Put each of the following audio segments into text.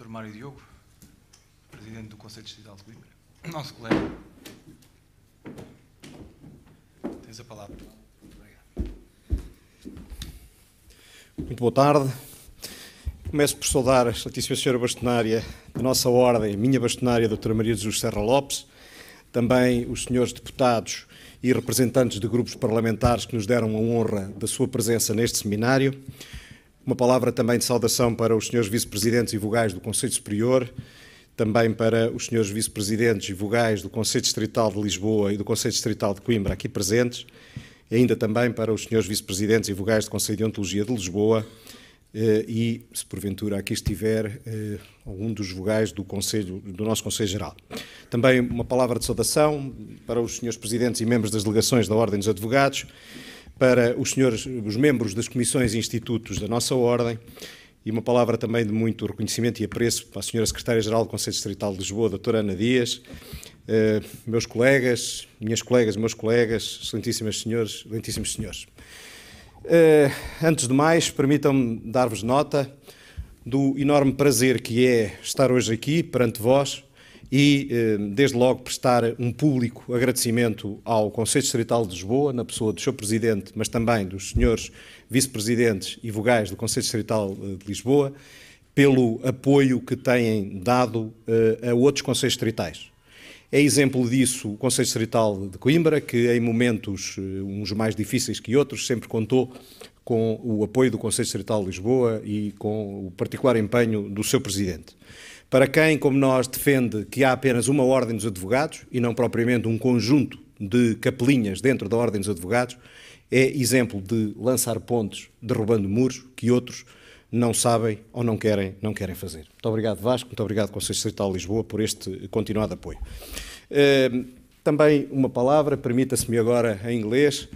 Dr. Mário Diogo, Presidente do Conselho Distrital de Coimbra, nosso colega. Tens a palavra. Obrigado. Muito boa tarde. Começo por saudar a excelentíssima senhora bastonária da nossa ordem, minha bastonária, doutora Maria de Jesus Serra Lopes, também os senhores deputados e representantes de grupos parlamentares que nos deram a honra da sua presença neste seminário. Uma palavra também de saudação para os senhores vice-presidentes e vogais do Conselho Superior, também para os senhores vice-presidentes e vogais do Conselho Distrital de Lisboa e do Conselho Distrital de Coimbra aqui presentes, e ainda também para os senhores vice-presidentes e vogais do Conselho de Ontologia de Lisboa e, se porventura aqui estiver, algum dos vogais do nosso Conselho Geral. Também uma palavra de saudação para os senhores presidentes e membros das delegações da Ordem dos Advogados, para os membros das comissões e institutos da nossa Ordem, e uma palavra também de muito reconhecimento e apreço para a senhora Secretária-Geral do Conselho Distrital de Lisboa, doutora Ana Dias, meus colegas, minhas colegas, meus colegas, excelentíssimos senhores. Antes de mais, permitam-me dar-vos nota do enorme prazer que é estar hoje aqui perante vós e, desde logo, prestar um público agradecimento ao Conselho Distrital de Lisboa, na pessoa do seu Presidente, mas também dos senhores Vice-Presidentes e vogais do Conselho Distrital de Lisboa, pelo apoio que têm dado a outros Conselhos Distritais. É exemplo disso o Conselho Distrital de Coimbra, que em momentos uns mais difíceis que outros, sempre contou com o apoio do Conselho Distrital de Lisboa e com o particular empenho do seu Presidente. Para quem, como nós, defende que há apenas uma Ordem dos Advogados e não propriamente um conjunto de capelinhas dentro da Ordem dos Advogados, é exemplo de lançar pontes derrubando muros que outros não sabem ou não querem fazer. Muito obrigado, Vasco, muito obrigado, Conselho Distrital de Lisboa, por este continuado apoio. Também uma palavra, permita-se-me agora em inglês.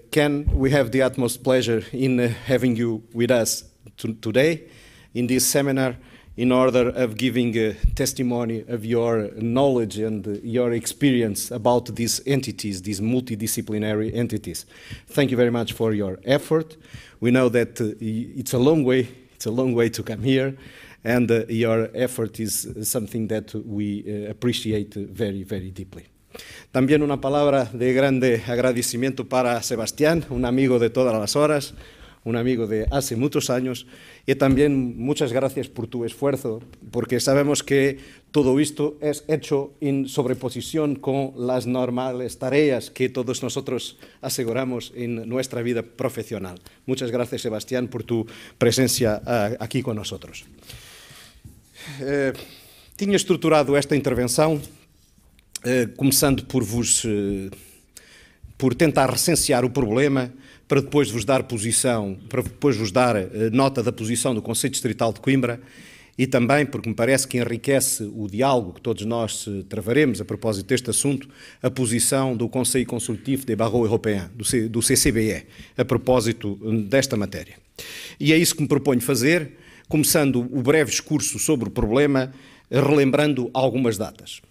Can we have the utmost pleasure in having you with us today in this seminar in order of giving a testimony of your knowledge and your experience about these entities, these multidisciplinary entities. Thank you very much for your effort. We know that it's a long way to come here, and your effort is something that we appreciate very, very deeply. También una palabra de grande agradecimiento para Sebastián, un amigo de todas las horas, un amigo de hace muchos años, y también muchas gracias por tu esfuerzo, porque sabemos que todo esto es hecho en sobreposición con las normales tareas que todos nosotros aseguramos en nuestra vida profesional. Muchas gracias, Sebastián, por tu presencia aquí con nosotros. Tinha estruturado esta intervenção começando por tentar recensear o problema, para depois vos dar nota da posição do Conselho Distrital de Coimbra e também, porque me parece que enriquece o diálogo que todos nós travaremos a propósito deste assunto, a posição do Conselho Consultivo des Barreaux Européens, do CCBE, a propósito desta matéria. E é isso que me proponho fazer, começando o breve discurso sobre o problema, relembrando algumas datas.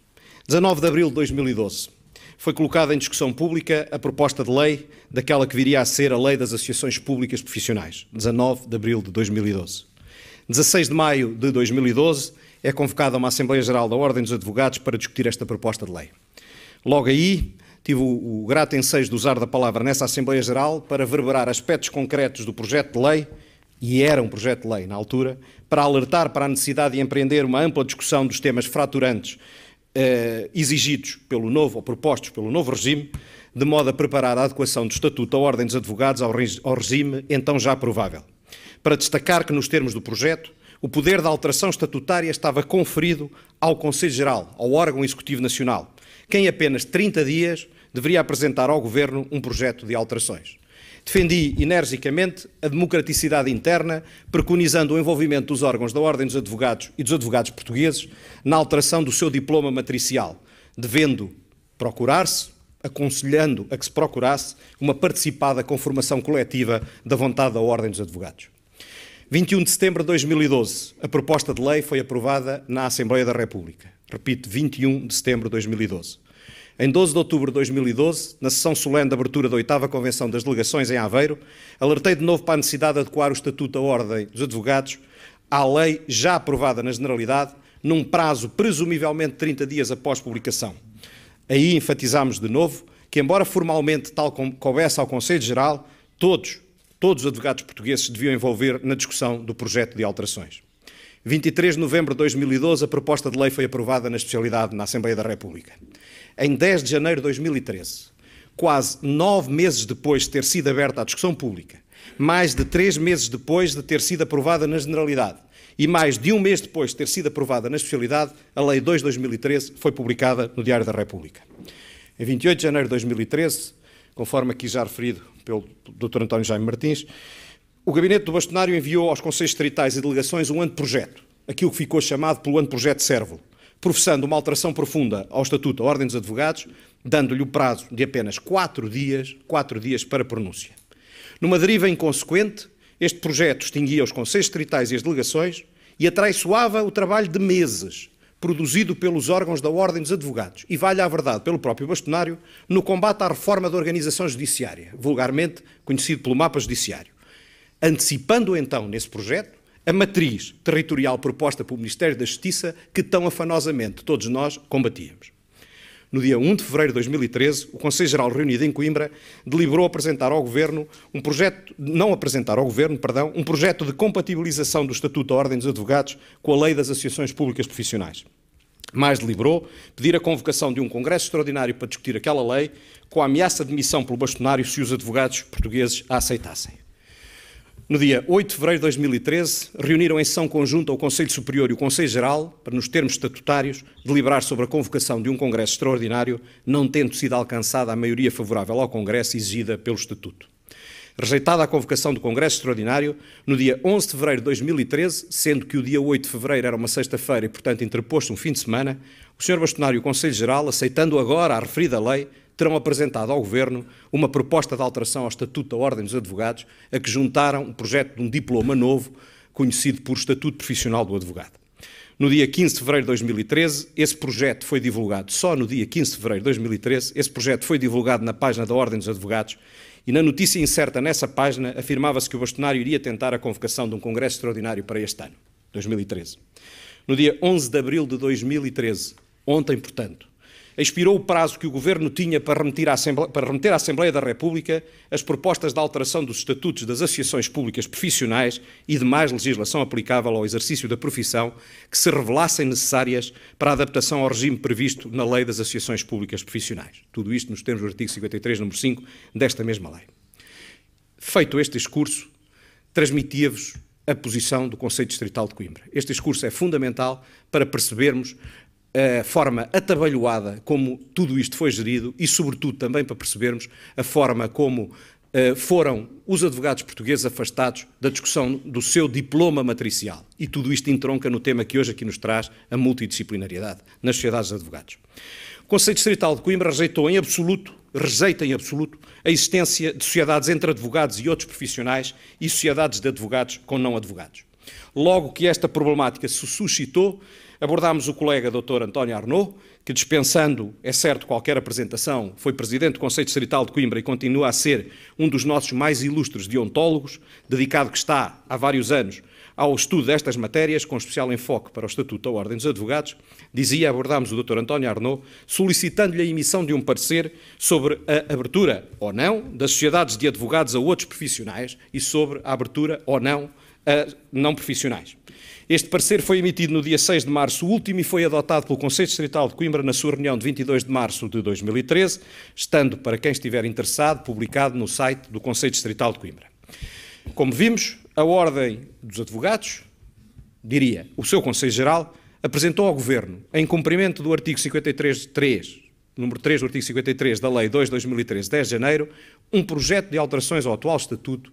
19 de abril de 2012. Foi colocada em discussão pública a proposta de lei daquela que viria a ser a Lei das Associações Públicas Profissionais, 19 de abril de 2012. 16 de maio de 2012 é convocada uma Assembleia Geral da Ordem dos Advogados para discutir esta proposta de lei. Logo aí, tive o grato ensejo de usar da palavra nessa Assembleia Geral para verberar aspectos concretos do projeto de lei, e era um projeto de lei na altura, para alertar para a necessidade de empreender uma ampla discussão dos temas fraturantes exigidos pelo novo, ou propostos pelo novo regime, de modo a preparar a adequação do Estatuto da Ordem dos Advogados ao regime então já provável. Para destacar que, nos termos do projeto, o poder da alteração estatutária estava conferido ao Conselho Geral, ao órgão executivo nacional, que em apenas 30 dias deveria apresentar ao Governo um projeto de alterações. Defendi energicamente a democraticidade interna, preconizando o envolvimento dos órgãos da Ordem dos Advogados e dos advogados portugueses na alteração do seu diploma matricial, devendo procurar-se, aconselhando a que se procurasse uma participada conformação coletiva da vontade da Ordem dos Advogados. 21 de setembro de 2012, a proposta de lei foi aprovada na Assembleia da República. Repito, 21 de setembro de 2012. Em 12 de outubro de 2012, na sessão solene de abertura da 8ª Convenção das Delegações em Aveiro, alertei de novo para a necessidade de adequar o Estatuto da Ordem dos Advogados à lei já aprovada na Generalidade, num prazo presumivelmente 30 dias após publicação. Aí enfatizámos de novo que, embora formalmente, tal como coubesse ao Conselho Geral, todos os advogados portugueses se deviam envolver na discussão do projeto de alterações. 23 de novembro de 2012, a proposta de lei foi aprovada na especialidade na Assembleia da República. Em 10 de janeiro de 2013, quase 9 meses depois de ter sido aberta a discussão pública, mais de 3 meses depois de ter sido aprovada na Generalidade e mais de 1 mês depois de ter sido aprovada na especialidade, a Lei 2 de 2013 foi publicada no Diário da República. Em 28 de janeiro de 2013, conforme aqui já referido pelo Dr. António Jaime Martins, o Gabinete do Bastonário enviou aos Conselhos Distritais e Delegações um anteprojeto, aquilo que ficou chamado pelo anteprojeto Cérvulo, professando uma alteração profunda ao Estatuto da Ordem dos Advogados, dando-lhe o prazo de apenas 4 dias para pronúncia. Numa deriva inconsequente, este projeto extinguia os Conselhos Distritais e as Delegações e atraiçoava o trabalho de meses, produzido pelos órgãos da Ordem dos Advogados, e vale a verdade pelo próprio Bastonário, no combate à reforma da organização judiciária, vulgarmente conhecido pelo mapa judiciário, antecipando então nesse projeto a matriz territorial proposta pelo Ministério da Justiça que tão afanosamente todos nós combatíamos. No dia 1 de fevereiro de 2013, o Conselho Geral reunido em Coimbra deliberou apresentar ao Governo um projeto de compatibilização do Estatuto da Ordem dos Advogados com a Lei das Associações Públicas Profissionais. Mais deliberou pedir a convocação de um congresso extraordinário para discutir aquela lei, com a ameaça de demissão pelo bastonário se os advogados portugueses a aceitassem. No dia 8 de fevereiro de 2013, reuniram em sessão conjunta o Conselho Superior e o Conselho Geral, para, nos termos estatutários, deliberar sobre a convocação de um congresso extraordinário, não tendo sido alcançada a maioria favorável ao congresso exigida pelo Estatuto. Rejeitada a convocação do congresso extraordinário, no dia 11 de fevereiro de 2013, sendo que o dia 8 de fevereiro era uma sexta-feira e, portanto, interposto um fim de semana, o Sr. Bastonário e o Conselho Geral, aceitando agora a referida lei, terão apresentado ao Governo uma proposta de alteração ao Estatuto da Ordem dos Advogados, a que juntaram o projeto de um diploma novo, conhecido por Estatuto Profissional do Advogado. No dia 15 de fevereiro de 2013, esse projeto foi divulgado, só no dia 15 de fevereiro de 2013, esse projeto foi divulgado na página da Ordem dos Advogados e na notícia incerta nessa página afirmava-se que o bastonário iria tentar a convocação de um congresso extraordinário para este ano, 2013. No dia 11 de abril de 2013, ontem, portanto, expirou o prazo que o Governo tinha para remeter à Assembleia da República as propostas de alteração dos estatutos das associações públicas profissionais e demais legislação aplicável ao exercício da profissão que se revelassem necessárias para a adaptação ao regime previsto na Lei das Associações Públicas Profissionais. Tudo isto nos termos do artigo 53, número 5, desta mesma lei. Feito este discurso, transmitia-vos a posição do Conselho Distrital de Coimbra. Este discurso é fundamental para percebermos a forma atabalhoada como tudo isto foi gerido e, sobretudo, também para percebermos a forma como foram os advogados portugueses afastados da discussão do seu diploma matricial. E tudo isto entronca no tema que hoje aqui nos traz, a multidisciplinariedade nas sociedades de advogados. O Conselho Distrital de Coimbra rejeita em absoluto a existência de sociedades entre advogados e outros profissionais e sociedades de advogados com não advogados. Logo que esta problemática se suscitou, abordámos o colega Dr. António Arnaud, que, dispensando, é certo, qualquer apresentação, foi Presidente do Conselho Distrital de Coimbra e continua a ser um dos nossos mais ilustres deontólogos, dedicado que está há vários anos ao estudo destas matérias, com especial enfoque para o Estatuto da Ordem dos Advogados. Abordámos o Dr. António Arnaud, solicitando-lhe a emissão de um parecer sobre a abertura ou não das sociedades de advogados a outros profissionais e sobre a abertura ou não a não profissionais. Este parecer foi emitido no dia 6 de março último e foi adotado pelo Conselho Distrital de Coimbra na sua reunião de 22 de março de 2013, estando, para quem estiver interessado, publicado no site do Conselho Distrital de Coimbra. Como vimos, a Ordem dos Advogados, o seu Conselho Geral, apresentou ao Governo, em cumprimento do artigo 53.3, número 3 do artigo 53 da Lei 2 de 2013, 10 de janeiro, um projeto de alterações ao atual Estatuto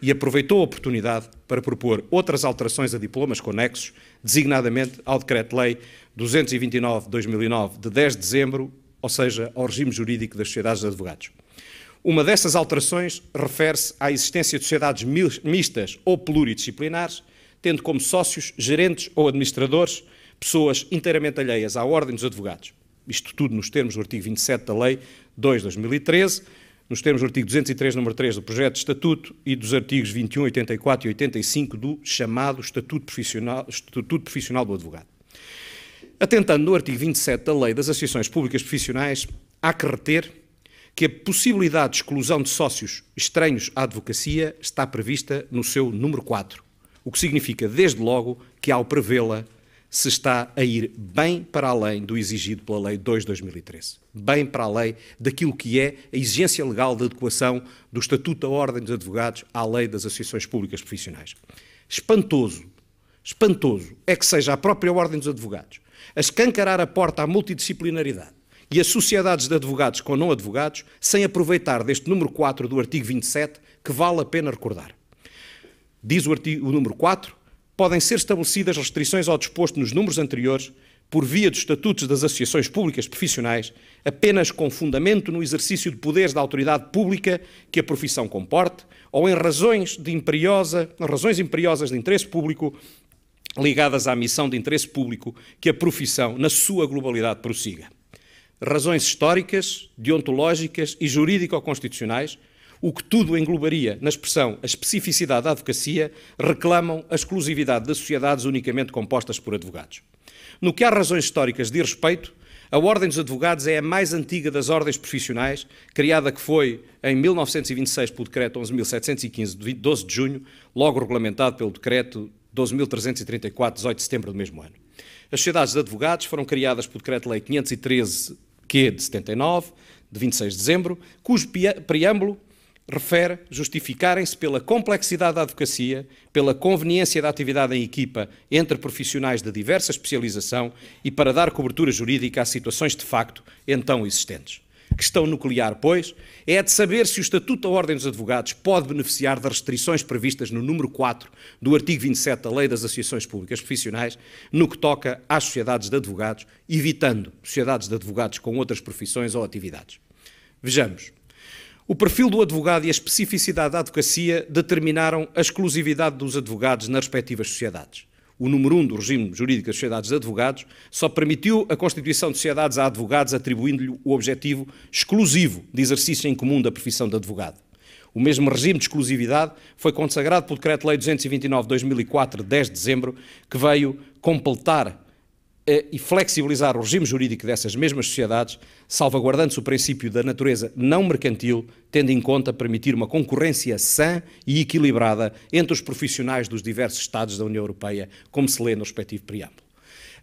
e aproveitou a oportunidade para propor outras alterações a diplomas conexos, designadamente ao Decreto-Lei 229 de 2009, de 10 de dezembro, ou seja, ao regime jurídico das sociedades de advogados. Uma dessas alterações refere-se à existência de sociedades mistas ou pluridisciplinares, tendo como sócios, gerentes ou administradores pessoas inteiramente alheias à Ordem dos Advogados. Isto tudo nos termos do artigo 27 da Lei 2 de 2013, nos termos do artigo 203, número 3 do projeto de Estatuto e dos artigos 21, 84 e 85 do chamado Estatuto Profissional do Advogado. Atentando no artigo 27 da Lei das Associações Públicas Profissionais, há que reter que a possibilidade de exclusão de sócios estranhos à advocacia está prevista no seu número 4, o que significa, desde logo, que ao prevê-la se está a ir bem para além do exigido pela Lei 2 de 2013, bem para além daquilo que é a exigência legal de adequação do Estatuto da Ordem dos Advogados à Lei das Associações Públicas Profissionais. Espantoso é que seja a própria Ordem dos Advogados a escancarar a porta à multidisciplinaridade e as sociedades de advogados com não advogados, sem aproveitar deste número 4 do artigo 27, que vale a pena recordar. Diz o número 4, podem ser estabelecidas restrições ao disposto nos números anteriores, por via dos estatutos das associações públicas profissionais, apenas com fundamento no exercício de poderes da autoridade pública que a profissão comporte, ou em razões imperiosas de interesse público, ligadas à missão de interesse público que a profissão, na sua globalidade, prossiga. Razões históricas, deontológicas e jurídico-constitucionais, o que tudo englobaria na expressão a especificidade da advocacia, reclamam a exclusividade das sociedades unicamente compostas por advogados. No que há razões históricas de respeito, a Ordem dos Advogados é a mais antiga das ordens profissionais, criada que foi em 1926 pelo Decreto 11.715, de 12 de junho, logo regulamentado pelo Decreto 12.334, de 18 de setembro do mesmo ano. As sociedades de advogados foram criadas pelo Decreto-Lei 513-Q de 79, de 26 de dezembro, cujo preâmbulo refere justificarem-se pela complexidade da advocacia, pela conveniência da atividade em equipa entre profissionais de diversa especialização e para dar cobertura jurídica a situações de facto então existentes. Questão nuclear, pois, é a de saber se o Estatuto da Ordem dos Advogados pode beneficiar das restrições previstas no número 4 do artigo 27 da Lei das Associações Públicas Profissionais, no que toca às sociedades de advogados, evitando sociedades de advogados com outras profissões ou atividades. Vejamos. O perfil do advogado e a especificidade da advocacia determinaram a exclusividade dos advogados nas respectivas sociedades. O número 1 do regime jurídico das sociedades de advogados só permitiu a constituição de sociedades a advogados, atribuindo-lhe o objetivo exclusivo de exercício em comum da profissão de advogado. O mesmo regime de exclusividade foi consagrado pelo Decreto-Lei 229 de 2004, de 10 de dezembro, que veio completar e flexibilizar o regime jurídico dessas mesmas sociedades, salvaguardando-se o princípio da natureza não mercantil, tendo em conta permitir uma concorrência sã e equilibrada entre os profissionais dos diversos Estados da União Europeia, como se lê no respectivo preâmbulo.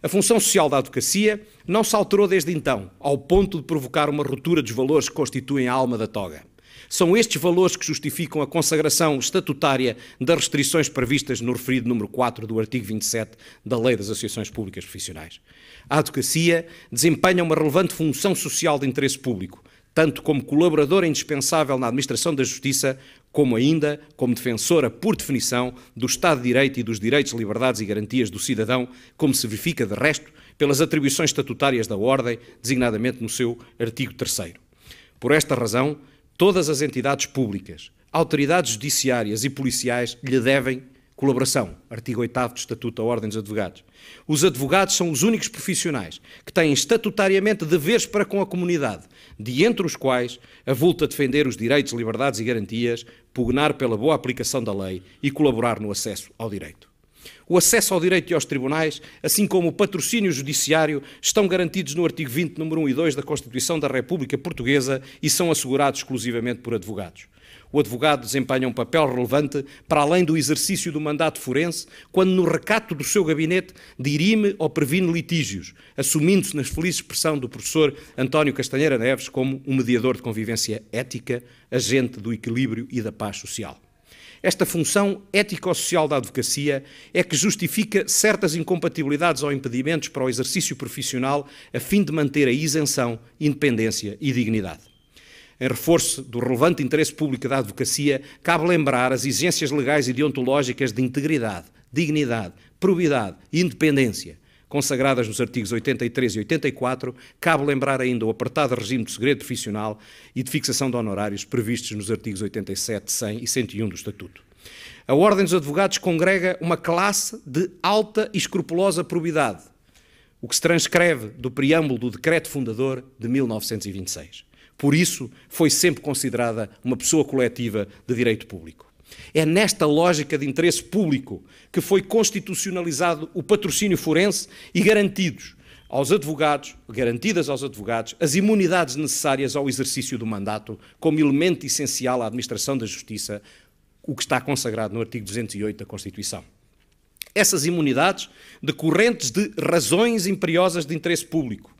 A função social da advocacia não se alterou desde então, ao ponto de provocar uma ruptura dos valores que constituem a alma da toga. São estes valores que justificam a consagração estatutária das restrições previstas no referido número 4 do artigo 27 da Lei das Associações Públicas Profissionais. A advocacia desempenha uma relevante função social de interesse público, tanto como colaboradora indispensável na administração da justiça, como ainda como defensora, por definição, do Estado de Direito e dos direitos, liberdades e garantias do cidadão, como se verifica, de resto, pelas atribuições estatutárias da Ordem, designadamente no seu artigo 3º. Por esta razão, todas as entidades públicas, autoridades judiciárias e policiais lhe devem colaboração. Artigo 8º do Estatuto da Ordem dos Advogados. Os advogados são os únicos profissionais que têm estatutariamente deveres para com a comunidade, de entre os quais avulta defender os direitos, liberdades e garantias, pugnar pela boa aplicação da lei e colaborar no acesso ao direito. O acesso ao direito e aos tribunais, assim como o patrocínio judiciário, estão garantidos no artigo 20, número 1 e 2 da Constituição da República Portuguesa e são assegurados exclusivamente por advogados. O advogado desempenha um papel relevante para além do exercício do mandato forense, quando no recato do seu gabinete dirime ou previne litígios, assumindo-se na feliz expressão do professor António Castanheira Neves como um mediador de convivência ética, agente do equilíbrio e da paz social. Esta função ético-social da advocacia é que justifica certas incompatibilidades ou impedimentos para o exercício profissional a fim de manter a isenção, independência e dignidade. Em reforço do relevante interesse público da advocacia, cabe lembrar as exigências legais e deontológicas de integridade, dignidade, probidade e independência, consagradas nos artigos 83 e 84, cabe lembrar ainda o apertado regime de segredo profissional e de fixação de honorários previstos nos artigos 87, 100 e 101 do Estatuto. A Ordem dos Advogados congrega uma classe de alta e escrupulosa probidade, o que se transcreve do preâmbulo do Decreto Fundador de 1926. Por isso, foi sempre considerada uma pessoa coletiva de direito público. É nesta lógica de interesse público que foi constitucionalizado o patrocínio forense e garantidas aos advogados as imunidades necessárias ao exercício do mandato como elemento essencial à administração da justiça, o que está consagrado no artigo 208 da Constituição. Essas imunidades decorrentes de razões imperiosas de interesse público,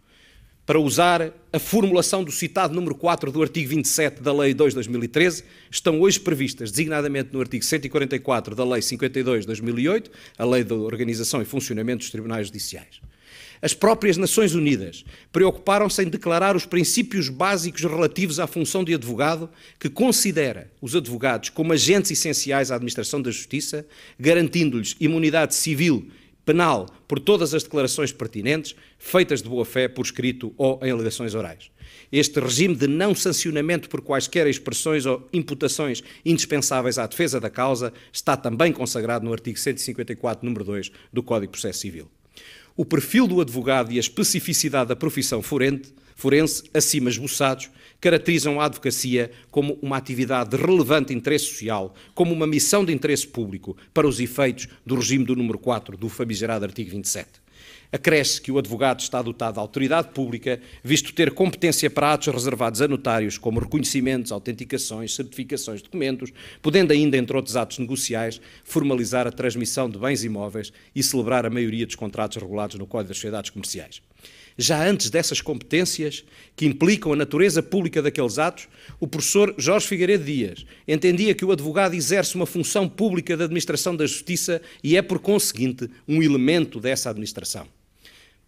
para usar a formulação do citado número 4 do artigo 27 da Lei 2 de 2013, estão hoje previstas, designadamente no artigo 144 da Lei 52 de 2008, a Lei da Organização e Funcionamento dos Tribunais Judiciais. As próprias Nações Unidas preocuparam-se em declarar os princípios básicos relativos à função de advogado, que considera os advogados como agentes essenciais à administração da justiça, garantindo-lhes imunidade civil, penal, por todas as declarações pertinentes, feitas de boa-fé por escrito ou em alegações orais. Este regime de não sancionamento por quaisquer expressões ou imputações indispensáveis à defesa da causa está também consagrado no artigo 154, número 2 do Código de Processo Civil. O perfil do advogado e a especificidade da profissão forense, acima esboçados, caracterizam a advocacia como uma atividade de relevante interesse social, como uma missão de interesse público para os efeitos do regime do número 4 do famigerado artigo 27. Acresce que o advogado está dotado de autoridade pública, visto ter competência para atos reservados a notários, como reconhecimentos, autenticações, certificações, documentos, podendo ainda, entre outros atos negociais, formalizar a transmissão de bens imóveis e celebrar a maioria dos contratos regulados no Código das Sociedades Comerciais. Já antes dessas competências, que implicam a natureza pública daqueles atos, o professor Jorge Figueiredo Dias entendia que o advogado exerce uma função pública de administração da justiça e é, por conseguinte, um elemento dessa administração.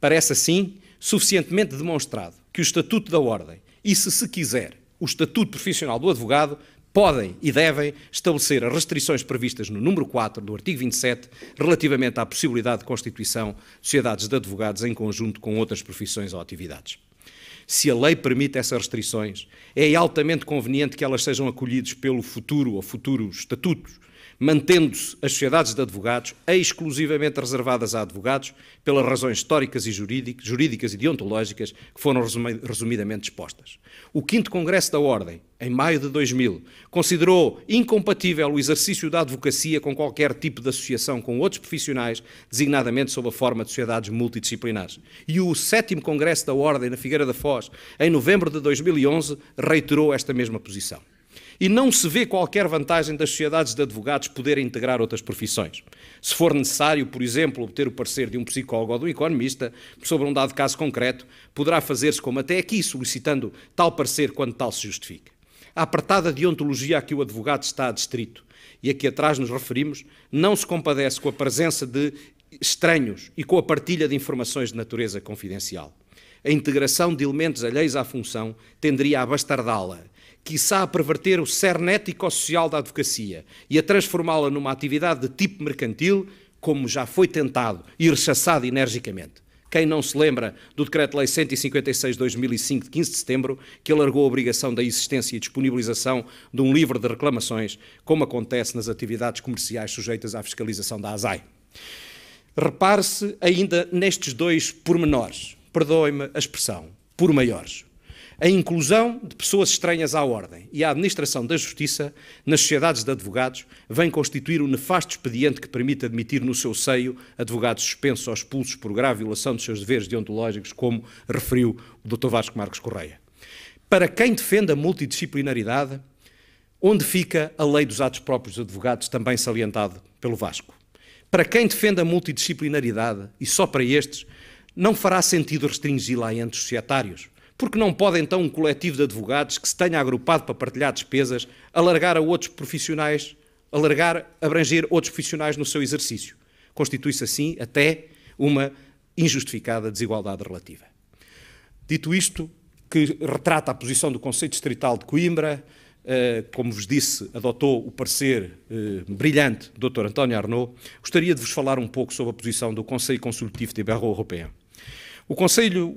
Parece, assim, suficientemente demonstrado que o Estatuto da Ordem e, se quiser, o Estatuto Profissional do Advogado podem e devem estabelecer as restrições previstas no número 4 do artigo 27 relativamente à possibilidade de constituição de sociedades de advogados em conjunto com outras profissões ou atividades. Se a lei permite essas restrições, é altamente conveniente que elas sejam acolhidas pelo futuro ou futuros estatutos, mantendo-se as sociedades de advogados exclusivamente reservadas a advogados pelas razões históricas e jurídicas e deontológicas que foram resumidamente expostas. O 5º Congresso da Ordem, em maio de 2000, considerou incompatível o exercício da advocacia com qualquer tipo de associação com outros profissionais, designadamente sob a forma de sociedades multidisciplinares. E o 7º Congresso da Ordem, na Figueira da Foz, em novembro de 2011, reiterou esta mesma posição. E não se vê qualquer vantagem das sociedades de advogados poderem integrar outras profissões. Se for necessário, por exemplo, obter o parecer de um psicólogo ou de um economista sobre um dado caso concreto, poderá fazer-se como até aqui, solicitando tal parecer quando tal se justifique. A apertada deontologia a que o advogado está adstrito e a que atrás nos referimos não se compadece com a presença de estranhos e com a partilha de informações de natureza confidencial. A integração de elementos alheios à função tenderia a bastardá-la, quiçá a perverter o cerne ético-social da advocacia e a transformá-la numa atividade de tipo mercantil, como já foi tentado e rechaçado energicamente. Quem não se lembra do Decreto-Lei 156 de 2005, de 15 de setembro, que alargou a obrigação da existência e disponibilização de um livro de reclamações, como acontece nas atividades comerciais sujeitas à fiscalização da ASAI. Repare-se ainda nestes dois pormenores, perdoe-me a expressão, por maiores. A inclusão de pessoas estranhas à ordem e à administração da justiça nas sociedades de advogados vem constituir o nefasto expediente que permite admitir no seu seio advogados suspensos ou expulsos por grave violação dos seus deveres deontológicos, como referiu o Dr. Vasco Marques Correia. Para quem defende a multidisciplinaridade, onde fica a lei dos atos próprios dos advogados, também salientado pelo Vasco? Para quem defende a multidisciplinaridade, e só para estes, não fará sentido restringi-la a entes societários, porque não pode então um coletivo de advogados que se tenha agrupado para partilhar despesas abranger outros profissionais no seu exercício. Constitui-se assim até uma injustificada desigualdade relativa. Dito isto, que retrata a posição do Conselho Distrital de Coimbra, como vos disse, adotou o parecer brilhante do Dr. António Arnaud, gostaria de vos falar um pouco sobre a posição do Conselho Consultivo de Barreau Européen. O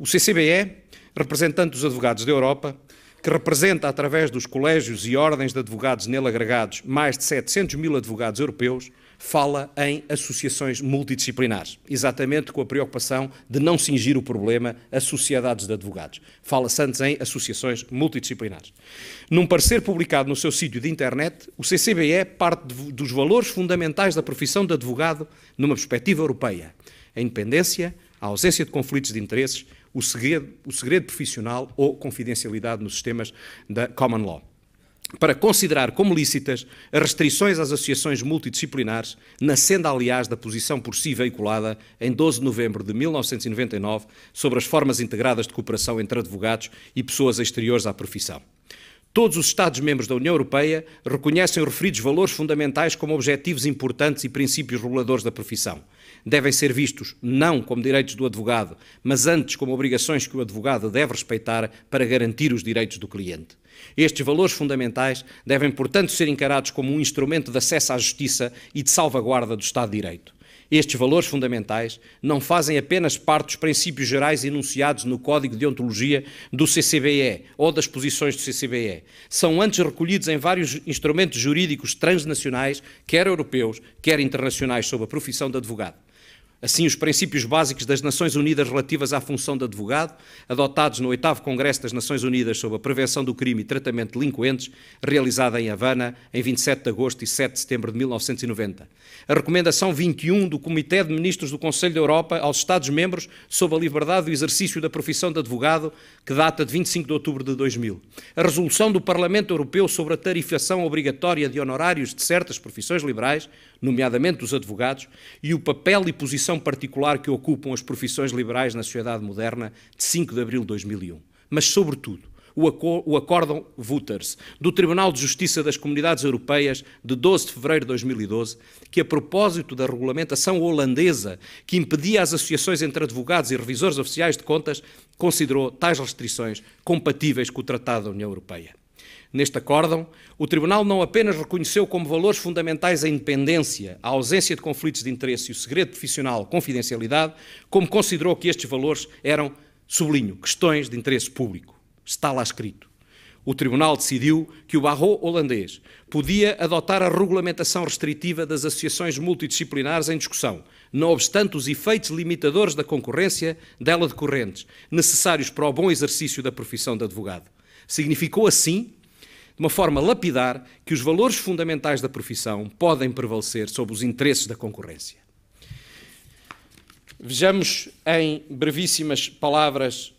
CCBE, representante dos advogados da Europa, que representa, através dos colégios e ordens de advogados nele agregados, mais de 700 mil advogados europeus, fala em associações multidisciplinares, exatamente com a preocupação de não cingir o problema a sociedades de advogados. Fala-se antes em associações multidisciplinares. Num parecer publicado no seu sítio de internet, o CCBE parte dos valores fundamentais da profissão de advogado numa perspectiva europeia: a independência, a ausência de conflitos de interesses, o segredo profissional ou confidencialidade nos sistemas da common law, para considerar como lícitas as restrições às associações multidisciplinares, nascendo, aliás, da posição por si veiculada em 12 de novembro de 1999 sobre as formas integradas de cooperação entre advogados e pessoas exteriores à profissão. Todos os Estados-membros da União Europeia reconhecem os referidos valores fundamentais como objetivos importantes e princípios reguladores da profissão. Devem ser vistos não como direitos do advogado, mas antes como obrigações que o advogado deve respeitar para garantir os direitos do cliente. Estes valores fundamentais devem, portanto, ser encarados como um instrumento de acesso à justiça e de salvaguarda do Estado de Direito. Estes valores fundamentais não fazem apenas parte dos princípios gerais enunciados no Código de Ontologia do CCBE ou das posições do CCBE. São antes recolhidos em vários instrumentos jurídicos transnacionais, quer europeus, quer internacionais, sobre a profissão de advogado. Assim, os princípios básicos das Nações Unidas relativas à função de advogado, adotados no 8º Congresso das Nações Unidas sobre a Prevenção do Crime e Tratamento de Delinquentes, realizado em Havana em 27 de agosto e 7 de setembro de 1990. A Recomendação 21 do Comitê de Ministros do Conselho da Europa aos Estados-membros sobre a liberdade do exercício da profissão de advogado, que data de 25 de outubro de 2000. A Resolução do Parlamento Europeu sobre a tarifação obrigatória de honorários de certas profissões liberais, nomeadamente dos advogados, e o papel e posição particular que ocupam as profissões liberais na sociedade moderna, de 5 de abril de 2001. Mas, sobretudo, o Acórdão Wouters, do Tribunal de Justiça das Comunidades Europeias, de 12 de fevereiro de 2012, que, a propósito da regulamentação holandesa que impedia as associações entre advogados e revisores oficiais de contas, considerou tais restrições compatíveis com o Tratado da União Europeia. Neste acórdão, o Tribunal não apenas reconheceu como valores fundamentais a independência, a ausência de conflitos de interesse e o segredo profissional, a confidencialidade, como considerou que estes valores eram, sublinho, questões de interesse público. Está lá escrito. O Tribunal decidiu que o barreau holandês podia adotar a regulamentação restritiva das associações multidisciplinares em discussão, não obstante os efeitos limitadores da concorrência dela decorrentes, necessários para o bom exercício da profissão de advogado. Significou assim, de uma forma lapidar, que os valores fundamentais da profissão podem prevalecer sobre os interesses da concorrência. Vejamos em brevíssimas palavras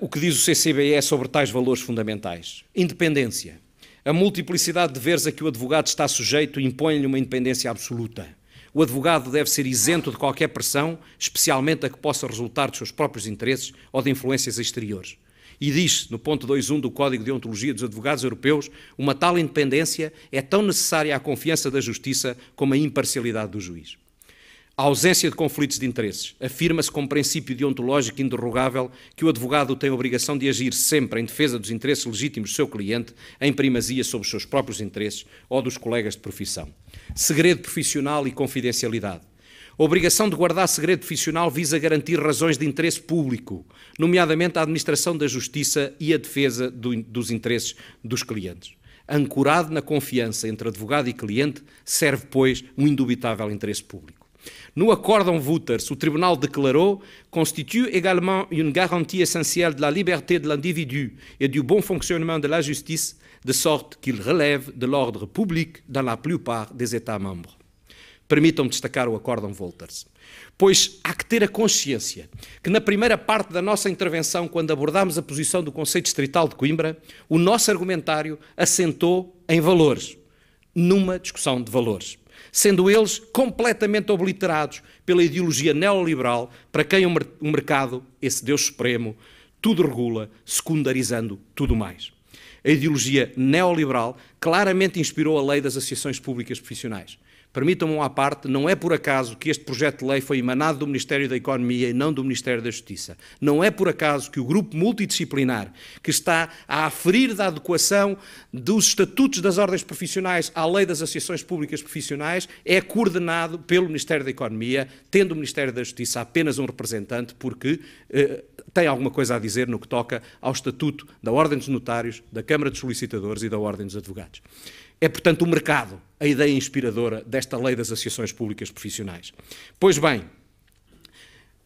o que diz o CCBE sobre tais valores fundamentais. Independência. A multiplicidade de deveres a que o advogado está sujeito impõe-lhe uma independência absoluta. O advogado deve ser isento de qualquer pressão, especialmente a que possa resultar dos seus próprios interesses ou de influências exteriores. E diz, no ponto 2.1 do Código de Ontologia dos Advogados Europeus, uma tal independência é tão necessária à confiança da justiça como a imparcialidade do juiz. A ausência de conflitos de interesses afirma-se como princípio deontológico indderrogável que o advogado tem a obrigação de agir sempre em defesa dos interesses legítimos do seu cliente, em primazia sobre os seus próprios interesses ou dos colegas de profissão. Segredo profissional e confidencialidade. A obrigação de guardar segredo profissional visa garantir razões de interesse público, nomeadamente a administração da justiça e a defesa dos interesses dos clientes. Ancorado na confiança entre advogado e cliente, serve, pois, um indubitável interesse público. No Acórdão Wouters, o Tribunal declarou constitue également une garantie essentielle de la liberté de l'individu et du bon fonctionnement de la justice, de sorte qu'il relève de l'ordre public dans la plupart des États-membres. Permitam-me destacar o Acórdão Wouters, pois há que ter a consciência que na primeira parte da nossa intervenção, quando abordámos a posição do Conceito Distrital de Coimbra, o nosso argumentário assentou em valores, numa discussão de valores, sendo eles completamente obliterados pela ideologia neoliberal para quem o mercado, esse Deus Supremo, tudo regula, secundarizando tudo mais. A ideologia neoliberal claramente inspirou a Lei das Associações Públicas Profissionais. Permitam-me à parte, não é por acaso que este projeto de lei foi emanado do Ministério da Economia e não do Ministério da Justiça. Não é por acaso que o grupo multidisciplinar que está a aferir da adequação dos estatutos das ordens profissionais à lei das associações públicas profissionais é coordenado pelo Ministério da Economia, tendo o Ministério da Justiça apenas um representante, porque tem alguma coisa a dizer no que toca ao estatuto da Ordem dos Notários, da Câmara dos Solicitadores e da Ordem dos Advogados. É, portanto, o mercado a ideia inspiradora desta lei das associações públicas profissionais. Pois bem,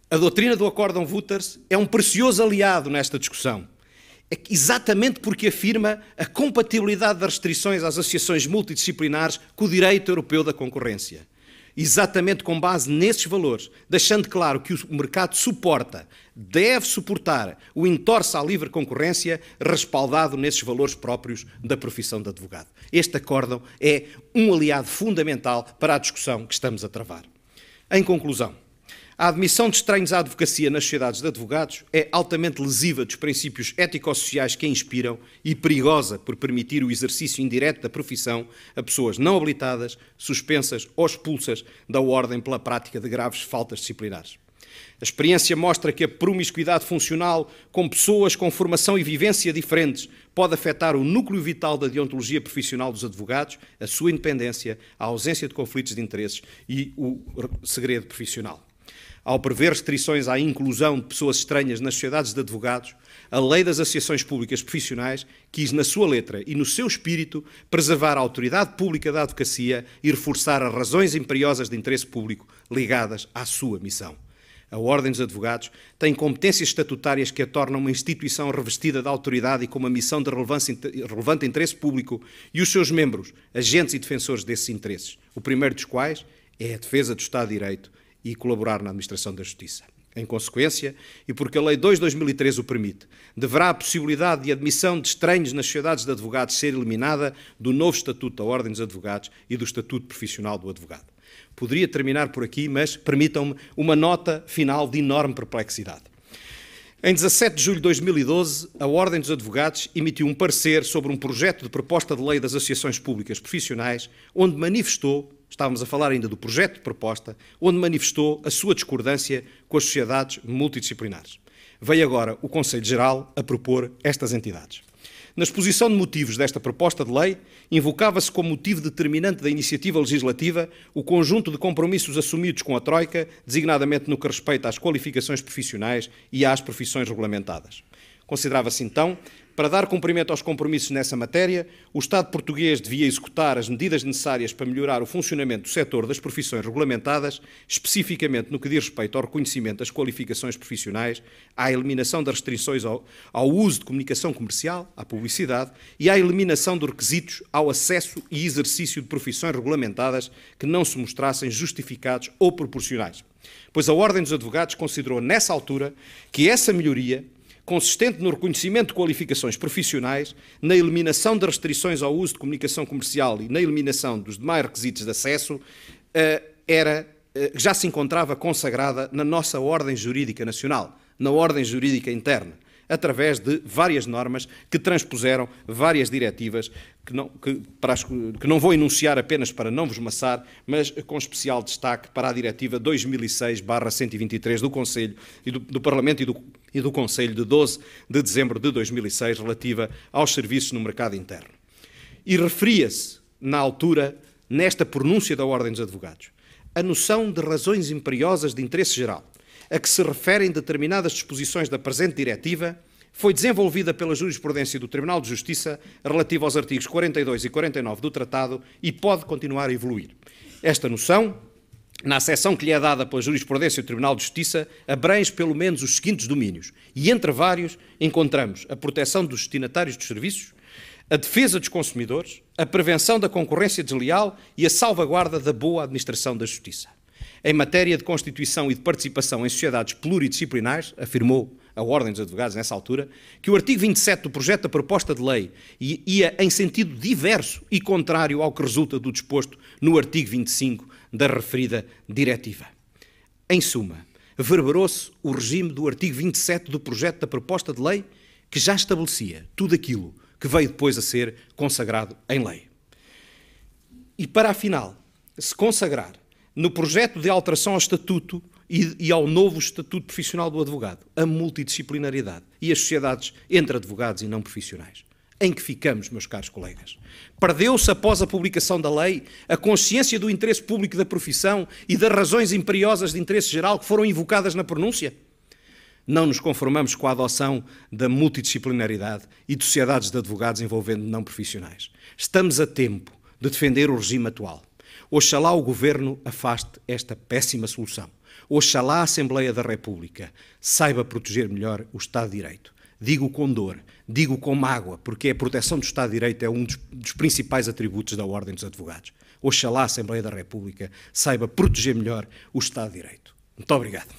a doutrina do Acórdão Wouters é um precioso aliado nesta discussão. É exatamente porque afirma a compatibilidade das restrições às associações multidisciplinares com o direito europeu da concorrência. Exatamente com base nesses valores, deixando claro que o mercado suporta, deve suportar o entorce à livre concorrência respaldado nesses valores próprios da profissão de advogado. Este acórdão é um aliado fundamental para a discussão que estamos a travar. Em conclusão, a admissão de estranhos à advocacia nas sociedades de advogados é altamente lesiva dos princípios ético-sociais que a inspiram e perigosa por permitir o exercício indireto da profissão a pessoas não habilitadas, suspensas ou expulsas da ordem pela prática de graves faltas disciplinares. A experiência mostra que a promiscuidade funcional com pessoas com formação e vivência diferentes pode afetar o núcleo vital da deontologia profissional dos advogados, a sua independência, a ausência de conflitos de interesses e o segredo profissional. Ao prever restrições à inclusão de pessoas estranhas nas sociedades de advogados, a Lei das Associações Públicas Profissionais quis, na sua letra e no seu espírito, preservar a autoridade pública da advocacia e reforçar as razões imperiosas de interesse público ligadas à sua missão. A Ordem dos Advogados tem competências estatutárias que a tornam uma instituição revestida de autoridade e com uma missão de relevante interesse público e os seus membros, agentes e defensores desses interesses, o primeiro dos quais é a defesa do Estado de Direito e colaborar na administração da justiça. Em consequência, e porque a Lei 2 de 2013 o permite, deverá a possibilidade de admissão de estranhos nas sociedades de advogados ser eliminada do novo Estatuto da Ordem dos Advogados e do Estatuto Profissional do Advogado. Poderia terminar por aqui, mas permitam-me uma nota final de enorme perplexidade. Em 17 de julho de 2012, a Ordem dos Advogados emitiu um parecer sobre um projeto de proposta de lei das associações públicas profissionais, onde manifestou, estávamos a falar ainda do projeto de proposta, onde manifestou a sua discordância com as sociedades multidisciplinares. Veio agora o Conselho Geral a propor estas entidades. Na exposição de motivos desta proposta de lei, invocava-se como motivo determinante da iniciativa legislativa o conjunto de compromissos assumidos com a Troika, designadamente no que respeita às qualificações profissionais e às profissões regulamentadas. Considerava-se, então, para dar cumprimento aos compromissos nessa matéria, o Estado português devia executar as medidas necessárias para melhorar o funcionamento do setor das profissões regulamentadas, especificamente no que diz respeito ao reconhecimento das qualificações profissionais, à eliminação das restrições ao uso de comunicação comercial, à publicidade, e à eliminação dos requisitos ao acesso e exercício de profissões regulamentadas que não se mostrassem justificados ou proporcionais. Pois a Ordem dos Advogados considerou, nessa altura, que essa melhoria, consistente no reconhecimento de qualificações profissionais, na eliminação de restrições ao uso de comunicação comercial e na eliminação dos demais requisitos de acesso, já se encontrava consagrada na nossa ordem jurídica nacional, na ordem jurídica interna, através de várias normas que transpuseram várias diretivas que não vou enunciar apenas para não vos maçar, mas com especial destaque para a Diretiva 2006/123 do Conselho do Parlamento e do Conselho de 12 de dezembro de 2006, relativa aos serviços no mercado interno. E referia-se, na altura, nesta pronúncia da Ordem dos Advogados, a noção de razões imperiosas de interesse geral, a que se referem determinadas disposições da presente diretiva, foi desenvolvida pela jurisprudência do Tribunal de Justiça relativa aos artigos 42 e 49 do Tratado e pode continuar a evoluir. Esta noção, na acessão que lhe é dada pela jurisprudência do Tribunal de Justiça, abrange pelo menos os seguintes domínios e, entre vários, encontramos a proteção dos destinatários dos serviços, a defesa dos consumidores, a prevenção da concorrência desleal e a salvaguarda da boa administração da justiça. Em matéria de constituição e de participação em sociedades pluridisciplinares, afirmou a Ordem dos Advogados nessa altura, que o artigo 27 do projeto da proposta de lei ia em sentido diverso e contrário ao que resulta do disposto no artigo 25 da referida diretiva. Em suma, verberou-se o regime do artigo 27 do projeto da proposta de lei, que já estabelecia tudo aquilo que veio depois a ser consagrado em lei. E para, afinal, se consagrar no projeto de alteração ao Estatuto e ao novo Estatuto Profissional do Advogado, a multidisciplinaridade e as sociedades entre advogados e não profissionais. Em que ficamos, meus caros colegas? Perdeu-se, após a publicação da lei, a consciência do interesse público da profissão e das razões imperiosas de interesse geral que foram invocadas na pronúncia? Não nos conformamos com a adoção da multidisciplinaridade e de sociedades de advogados envolvendo não profissionais. Estamos a tempo de defender o regime atual. Oxalá o Governo afaste esta péssima solução. Oxalá a Assembleia da República saiba proteger melhor o Estado de Direito. Digo com dor, digo com mágoa, porque a proteção do Estado de Direito é um dos principais atributos da Ordem dos Advogados. Oxalá a Assembleia da República saiba proteger melhor o Estado de Direito. Muito obrigado.